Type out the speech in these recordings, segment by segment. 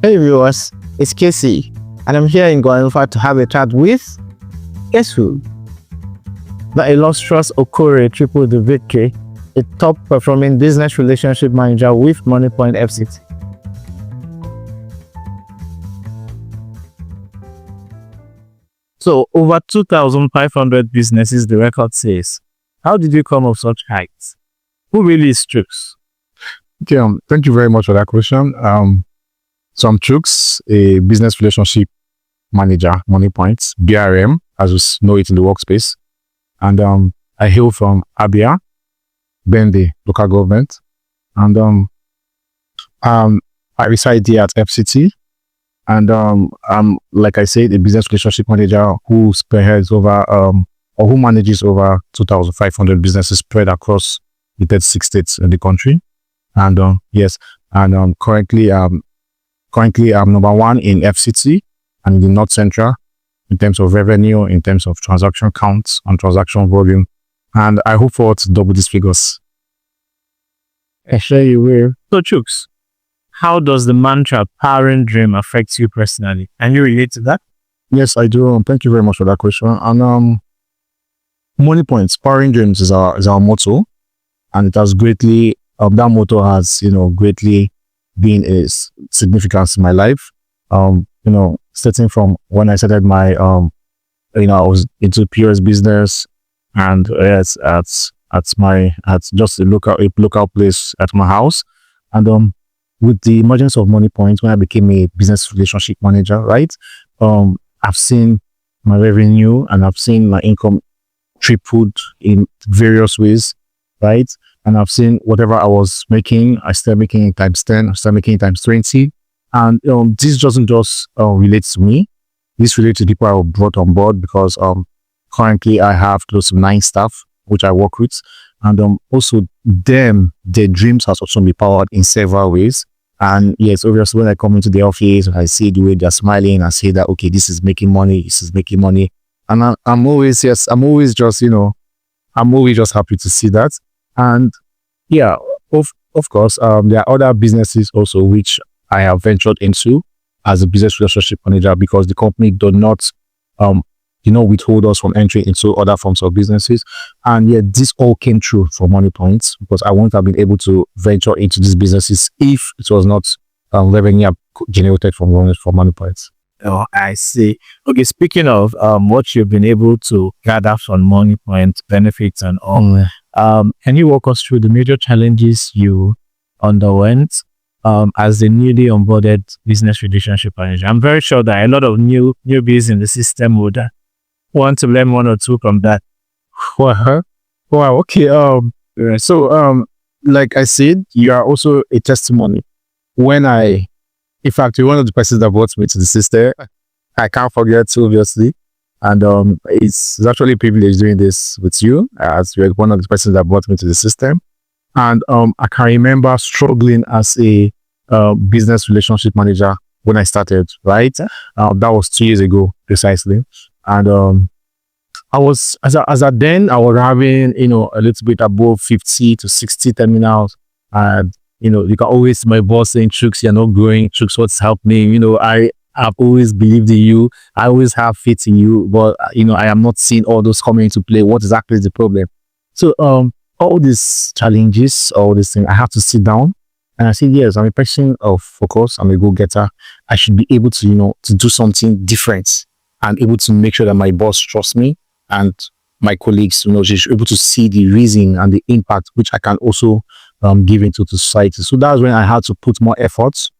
Hey viewers, it's Kaycee, and I'm here in Guatemala to have a chat with guess who? The illustrious Okorie Chukwudi Victory, a top performing business relationship manager with Moniepoint FCT. So over 2,500 businesses, the record says. How did you come of such heights? Who really is Chooks? Okay, thank you very much for that question. So I'm Chooks, a business relationship manager, Moniepoint, BRM, as we know it in the workspace. And I hail from Abia, Bende, local government. And I reside here at FCT. And I'm, like I said, a business relationship manager who spearheads over, or who manages over 2,500 businesses spread across the 36 states in the country. And yes, and currently I'm number one in FCT and in the North Central in terms of revenue, in terms of transaction counts and transaction volume. And I hope for to double these figures. I sure you will. So Chooks, how does the mantra powering dream affect you personally? Can you relate to that? Yes, I do. Thank you very much for that question. And Moniepoint, powering dreams is our motto, and it has greatly that motto has greatly been a significance in my life. Starting from when I started my I was into POS business, and yes, at just a local place at my house, and with the emergence of Moniepoint, when I became a business relationship manager, right? I've seen my revenue and I've seen my income tripled in various ways, right? And I've seen whatever I was making, I started making it times 10, I started making it times 20. And this doesn't just relate to me. This relates to people I brought on board because currently I have close to 9 staff, which I work with. And also their dreams has also been powered in several ways. And yes, obviously when I come into the office, I see the way they're smiling, I see that, okay, this is making money, this is making money. And I'm always just happy to see that. And yeah, of course, there are other businesses also which I have ventured into as a business relationship manager because the company do not, withhold us from entering into other forms of businesses. And yet this all came true for Moniepoint because I wouldn't have been able to venture into these businesses if it was not revenue generated from Moniepoint. Oh, I see. Okay, speaking of what you've been able to gather from Moniepoint benefits and all, can you walk us through the major challenges you underwent as the newly onboarded business relationship manager? I'm very sure that a lot of newbies in the system would want to learn one or two from that. Wow. Okay. So like I said, you are also a testimony. In fact, you're one of the persons that brought me to the system. I can't forget, obviously. And it's actually a privilege doing this with you, as you're one of the persons that brought me to the system. And I can remember struggling as a business relationship manager when I started, right? That was 2 years ago, precisely. And I was, as at then, I was having, a little bit above 50 to 60 terminals. And you can always see my boss saying, Chooks, you're not growing. Chooks, what's happening? I've always believed in you. I always have faith in you. But, I am not seeing all those coming into play. What exactly is the problem? So, all these challenges, all these things, I have to sit down. And I said, yes, I'm a person of focus. I'm a go-getter. I should be able to, to do something different and able to make sure that my boss trusts me and my colleagues, she should be able to see the reason and the impact which I can also give into the society. So that's when I had to put more efforts,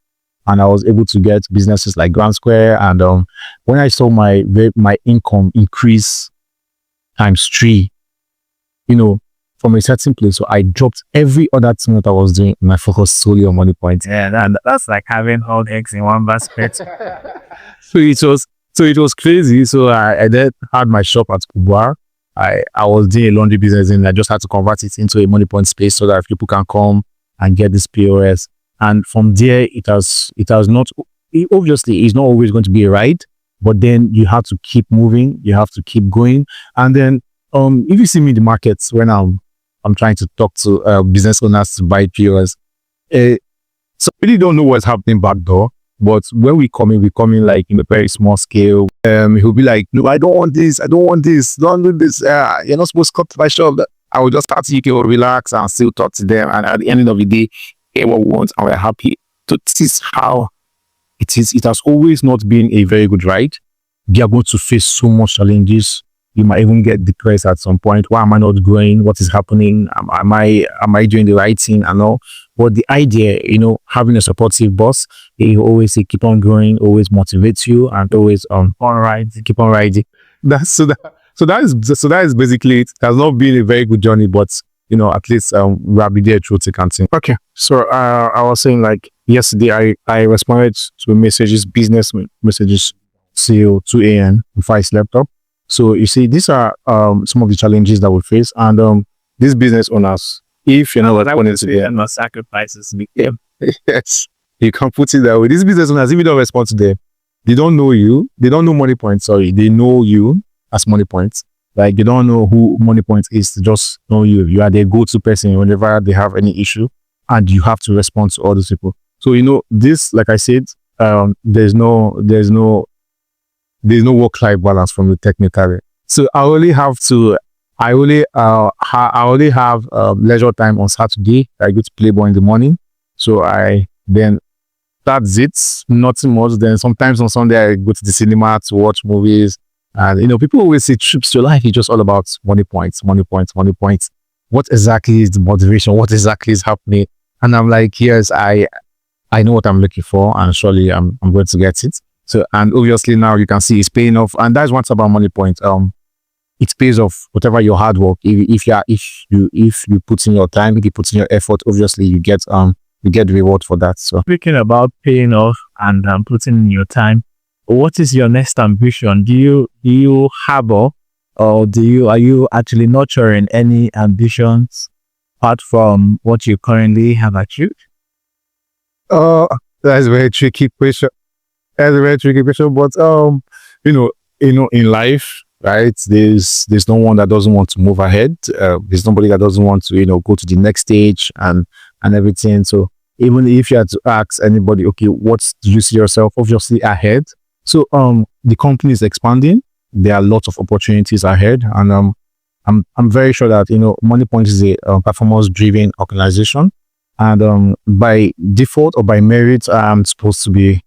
and I was able to get businesses like Grand Square. And when I saw my income increase times 3, from a certain place, so I dropped every other thing that I was doing, and I focused solely on Moniepoint. Yeah, that's like having all eggs in one basket. So it was crazy. So I then had my shop at Kubwa. I was doing a laundry business, and I just had to convert it into a Moniepoint space so that people can come and get this POS. And from there, it has not, obviously, it's not always going to be a ride, but then you have to keep moving, you have to keep going. And then if you see me in the markets when I'm trying to talk to business owners to buy POS, so I really don't know what's happening back door. But when we come in like in a very small scale. He'll be like, no, I don't want this. Don't do this. You're not supposed to come to my shop. I will just start to relax and still talk to them. And at the end of the day, get what we want and we're happy. So this is how it is. It has always not been a very good ride. You are going to face so much challenges. You might even get depressed at some point. Why am I not growing? What is happening? Am I doing the right thing? I know. But the idea, having a supportive boss, he always say, keep on growing, always motivates you, and always keep on riding. So that is basically it. It has not been a very good journey, but at least we have been there through thick and thin. Okay, so I was saying like yesterday, I responded to business messages till 2 a.m. before I slept up. So you see, these are some of the challenges that we face, and these business owners, if you know what I wanted to hear, no sacrifices became. Yes, you can put it that way. These business owners, if you don't respond to them, they don't know you. They don't know Moniepoint. Sorry, they know you as Moniepoint. Like they don't know who Moniepoint is. They just know you. You are their go-to person whenever they have any issue, and you have to respond to all those people. So this, like I said, there's no work-life balance from the technical. So I only have leisure time on Saturday. I go to Playboy in the morning. So that's it. Nothing much. Then sometimes on Sunday, I go to the cinema to watch movies. And, people always say trips to life is just all about Moniepoint. What exactly is the motivation? What exactly is happening? And I'm like, yes, I know what I'm looking for, and surely I'm going to get it. So, and obviously now you can see it's paying off, and that's what's about Moniepoint. It pays off whatever your hard work. If you put in your time, if you put in your effort, obviously you get reward for that. So speaking about paying off and putting in your time, what is your next ambition? Do you harbor, or are you actually nurturing any ambitions apart from what you currently have achieved? That's a very tricky question. But in life, right? There's no one that doesn't want to move ahead. There's nobody that doesn't want to go to the next stage and everything. So even if you had to ask anybody, okay, what do you see yourself? Obviously ahead. So the company is expanding. There are lots of opportunities ahead, and I'm very sure that Moniepoint is a performance-driven organization, and by default or by merit, I'm supposed to be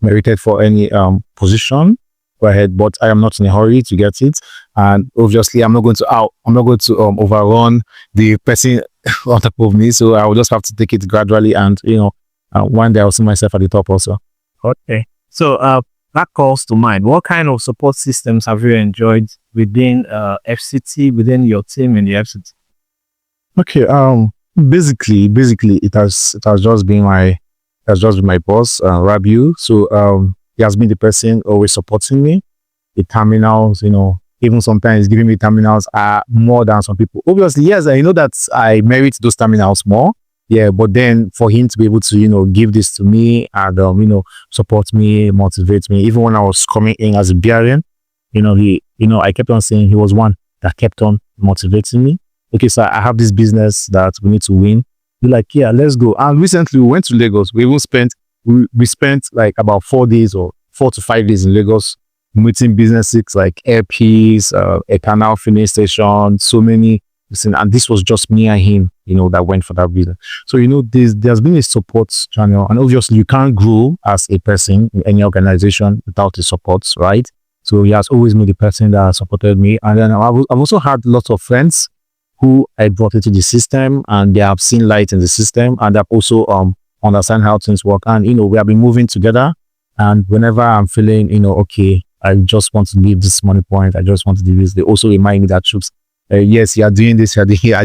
merited for any position. Go ahead, but I am not in a hurry to get it, and obviously I'm not going to overrun the person on top of me. So I will just have to take it gradually, and one day I'll see myself at the top also. Okay, so that calls to mind. What kind of support systems have you enjoyed within FCT, within your team in the FCT? Okay, basically it has just been my boss, Rabiu. So he has been the person always supporting me. The terminals, even sometimes giving me terminals are more than some people. Obviously, yes, I know that I merit those terminals more. Yeah, but then for him to be able to, give this to me and, support me, motivate me, even when I was coming in as a BRM, I kept on saying he was one that kept on motivating me. Okay, so I have this business that we need to win. We're like, yeah, let's go. And recently we went to Lagos. We spent like about 4 days or 4 to 5 days in Lagos, meeting businesses like Airpeace, a canal filling station, so many. And this was just me and him, that went for that business. So, there's been a support channel, and obviously you can't grow as a person in any organization without the support, right? So he has always been the person that supported me. And then I've also had lots of friends who I brought into the system, and they have seen light in the system, and they've also understand how things work. And we have been moving together. And whenever I'm feeling, okay, I just want to leave this Moniepoint, I just want to do this, they also remind me that troops. Yes, you are doing this, you are doing here. I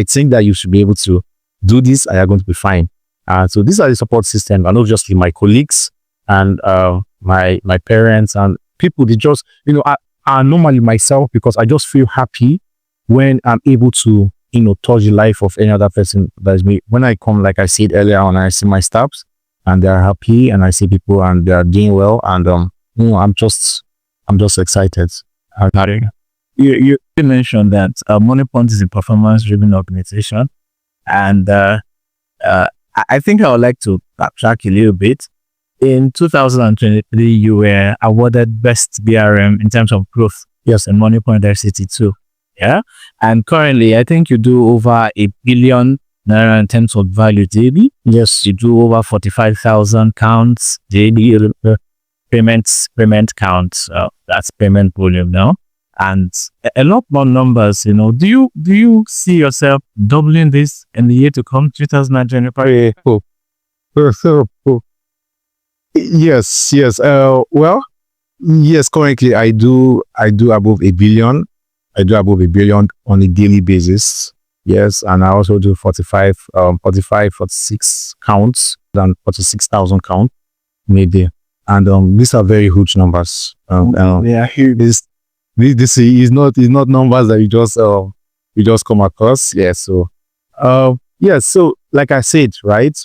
think that you should be able to do this and you're going to be fine. So these are the support system, and obviously my colleagues and my parents and people, they just, I normally myself, because I just feel happy when I'm able to, touch the life of any other person. That is me. When I come, like I said earlier on, I see my staffs and they're happy, and I see people and they're doing well, and I'm just excited. You mentioned that Moniepoint is a performance-driven organization, and I think I would like to backtrack a little bit. in 2023, you were awarded Best BRM in terms of growth. Yes. In Moniepoint FCT too. Yeah. And currently, I think you do over $1 billion in terms of value daily. Yes. You do over 45,000 counts daily, payment counts. That's payment volume now. And a lot more numbers, you know. Do you see yourself doubling this in the year to come, 2025? Yes. Well, yes, currently I do above $1 billion. I do above $1 billion on a daily basis. Yes, and I also do 46 counts, than 46,000 counts maybe. And these are very huge numbers. Yeah, huge. This is not numbers that you just come across. Yeah. So so like I said, right,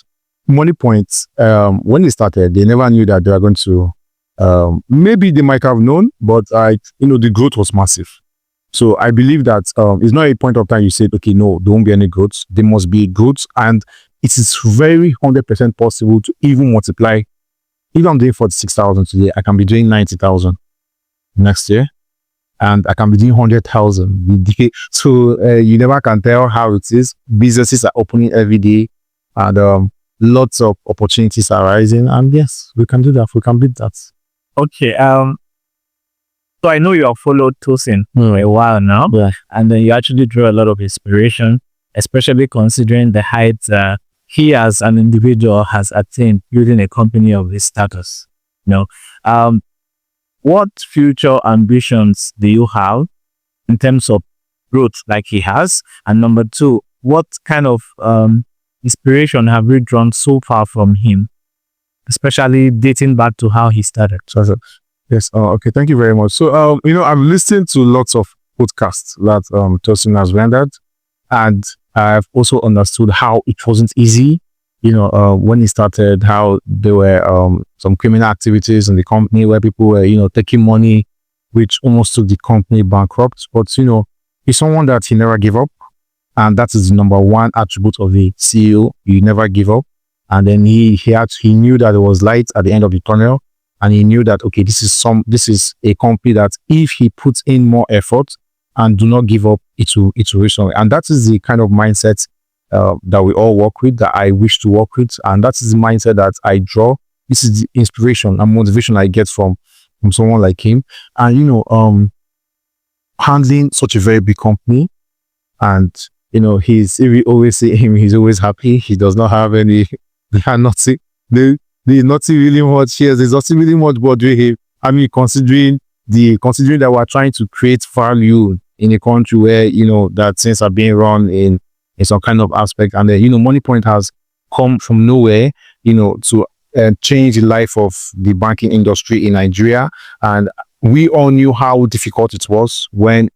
Moniepoint, when they started, they never knew that they were going to maybe they might have known, but the growth was massive. So I believe that it's not a point of time you said, okay, no, there won't be any growth. There must be growth, and it is very 100% possible to even multiply. If I'm doing 46,000 today, I can be doing 90,000 next year. And I can be doing 100,000. So you never can tell how it is. Businesses are opening every day, and lots of opportunities are rising. And yes, we can do that. We can beat that. Okay. So I know you have followed Tosin for a while now, and then you actually draw a lot of inspiration, especially considering the heights he as an individual has attained building a company of his status. You know, what future ambitions do you have in terms of growth like he has? And number two, what kind of inspiration have you drawn so far from him, especially dating back to how he started? Yes. Okay. Thank you very much. So, I've listened to lots of podcasts that Tosin has rendered, and I've also understood how it wasn't easy. When he started, how there were some criminal activities in the company where people were, taking money, which almost took the company bankrupt. But, he's someone that he never gave up. And that is the number one attribute of the CEO. You never give up. And then he knew that there was light at the end of the tunnel. And he knew that, okay, this is a company that if he puts in more effort and do not give up, it will reach somewhere. And that is the kind of mindset that we all work with, that I wish to work with. And that is the mindset that I draw. This is the inspiration and motivation I get from someone like him. And, handling such a very big company, and, we always see him, he's always happy. He does not have any, nothing really much. Yes, there's nothing really much bothering him. I mean, considering that we're trying to create value in a country where, that things are being run in some kind of aspect. And then, Moniepoint has come from nowhere, to change the life of the banking industry in Nigeria. And we all knew how difficult it was when,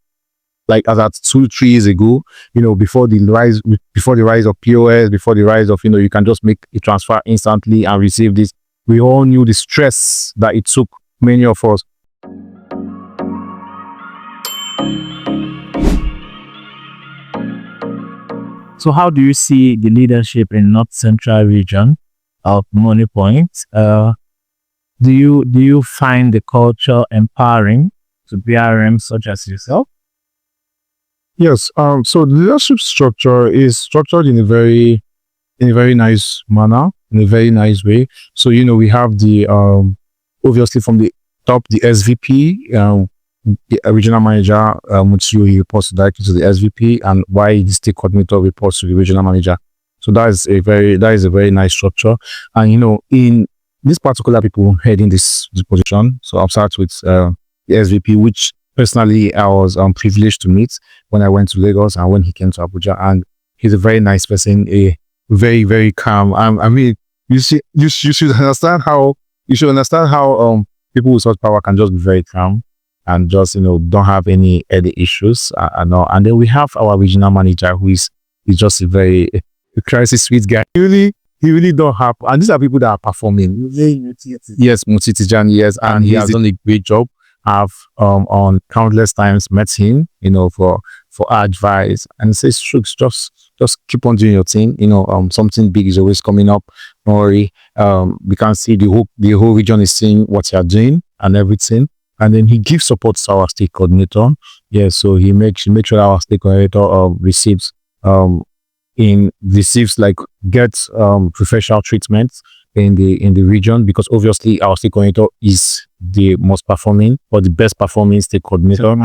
like, as at 2-3 years ago, before the rise of POS, before the rise of, you can just make a transfer instantly and receive this. We all knew the stress that it took many of us. So how do you see the leadership in North Central region of Moniepoint? Do you find the culture empowering to BRM such as yourself? Yes. So the leadership structure is structured in a very nice manner, in a very nice way. So, we have the obviously from the top, the SVP, the regional manager, which he reports directly to the SVP, and why the state coordinator reports to the regional manager. So that is a very nice structure. And in this particular people heading this position, so I'll start with the SVP, which personally I was privileged to meet when I went to Lagos and when he came to Abuja. And he's a very nice person, a very, very calm. I mean, you should understand how people with such power can just be very calm and just don't have any issues and all. And then we have our regional manager, who is just a very crazy sweet guy. He really don't have, and these are people that are performing. Yes, Mutitijan, yes, and he has done a great job. I've on countless times met him, for for advice, and he says, "Shooks, just keep on doing your thing. Something big is always coming up. Don't worry. We can see the whole region is seeing what you are doing and everything." And then he gives support to our state coordinator. Yeah, so he makes sure our state coordinator receives like gets professional treatment in the region, because obviously our state coordinator is the most performing or the best performing state coordinator.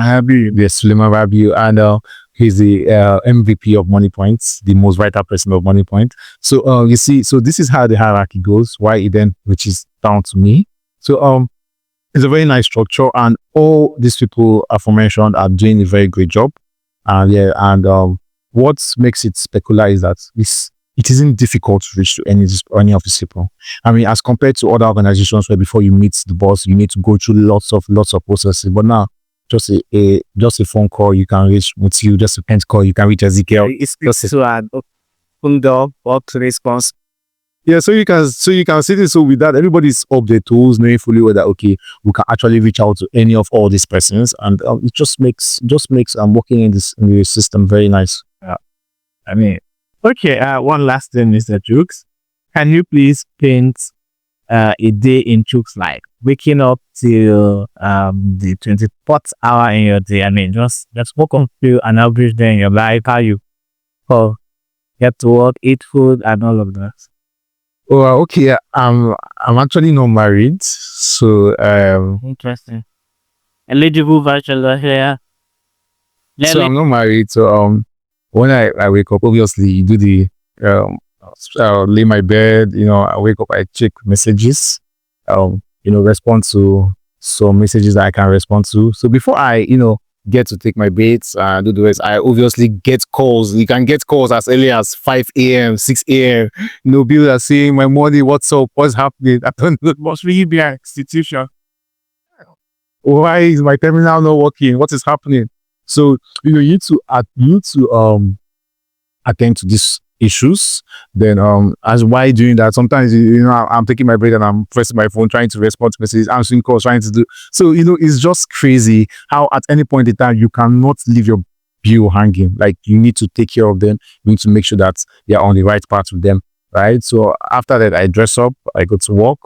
Yes, Suleiman Rabiu, and he's the MVP of Moniepoint, the most vital person of Moniepoint. So you see, so this is how the hierarchy goes. Why it then reaches down to me. So it's a very nice structure, and all these people aforementioned are doing a very great job. And what makes it specular is that it isn't difficult to reach to any of these people. I mean, as compared to other organizations where before you meet the boss, you need to go through lots of processes. But now, just a phone call, you can reach with you. Just a pen call, you can reach Ezekiel. It's just an open door, box response. Yeah, so you can see this. So with that, everybody's up their tools, knowing fully well that okay, we can actually reach out to any of all these persons, and it just makes working in the system very nice. I mean, okay. One last thing, Mr. Chooks, can you please paint a day in Chooks' life, waking up till the 24th hour in your day? I mean, just walk on through an average day in your life, how you get to work, eat food, and all of that. Oh, okay. I'm actually not married, so Interesting. Eligible bachelor here. So I'm not married. So when I wake up, obviously you do the lay my bed. I wake up, I check messages. Respond to some messages that I can respond to. So before I get to take my baits and do the rest, I obviously get calls. You can get calls as early as 5 a.m., 6 a.m. People are saying, "My money, what's up? What's happening?" I don't know. It must really be an institution. Why is my terminal not working? What is happening? So you need to attend to these issues. Then as why doing that, sometimes I'm taking my break and I'm pressing my phone, trying to respond to messages, answering calls, trying to do. So it's just crazy how at any point in time you cannot leave your bill hanging. Like you need to take care of them. You need to make sure that you're on the right path with them, right? So after that, I dress up, I go to work.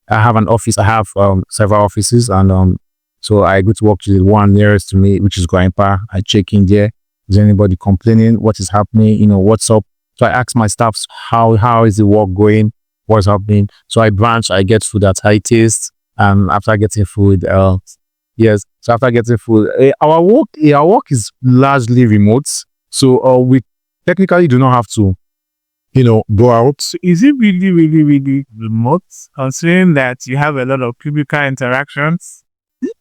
I have an office. I have several offices, and so I go to work to the one nearest to me, which is Grandpa. I check in there. Is anybody complaining? What is happening? What's up? So I ask my staffs, how is the work going? What's happening? So I branch, I get food at high taste. And after getting food, after getting food, our work is largely remote. So we technically do not have to, go out. So is it really, really, really remote, considering that you have a lot of cubicle interactions?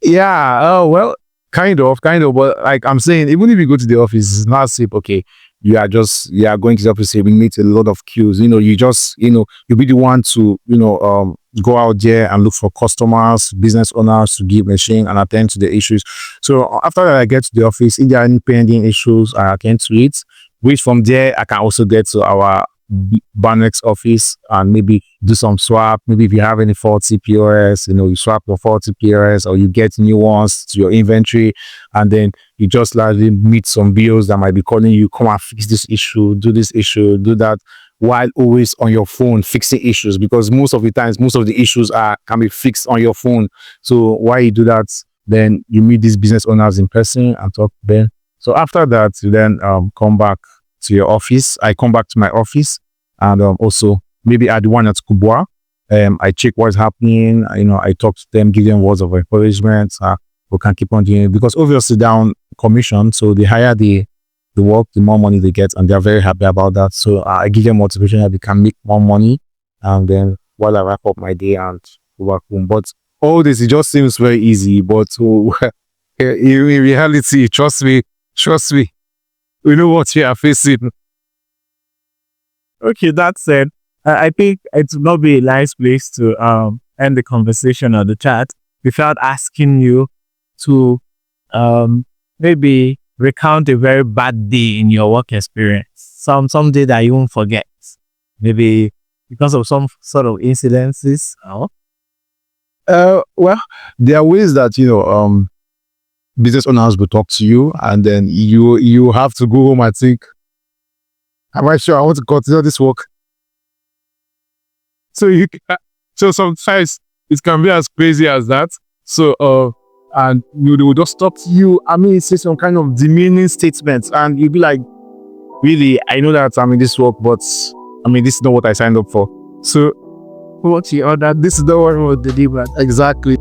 Yeah. Oh, well, kind of. But like I'm saying, even if you go to the office, it's not safe. Okay. You are going to the office, we meet a lot of queues. You'll be the one to, go out there and look for customers, business owners to give machine and attend to the issues. So after I get to the office, if there are any pending issues, I attend to it, which from there, I can also get to our Banex office and maybe do some swap. Maybe if you have any faulty POS, you swap your faulty POS or you get new ones to your inventory, and then you just largely meet some BOs that might be calling you, come and fix this issue, do this issue, do that, while always on your phone fixing issues, because most of the issues can be fixed on your phone. So while you do that, then you meet these business owners in person and talk to them. So after that, you then come back to your office. I come back to my office, and also maybe at the one at Kubwa, I check what's happening. I talk to them, give them words of encouragement. We can keep on doing it, because obviously down commission, so the higher the work, the more money they get, and they're very happy about that. So I give them motivation that they can make more money, and then while I wrap up my day and go back home. But all this, it just seems very easy, but in reality, trust me, we know what you are facing. Okay, that said, I think it would not be a nice place to end the conversation or the chat without asking you to maybe recount a very bad day in your work experience. Some day that you won't forget. Maybe because of some sort of incidences. Well, there are ways that business owners will talk to you, and then you have to go home and think, am I sure I want to continue this work? So sometimes it can be as crazy as that. So and they will just talk to you. I mean, say some kind of demeaning statements, and you'll be like, really, I know that I'm in this work, but I mean, this is not what I signed up for. So What you ordered, this is the one with delivered. exactly.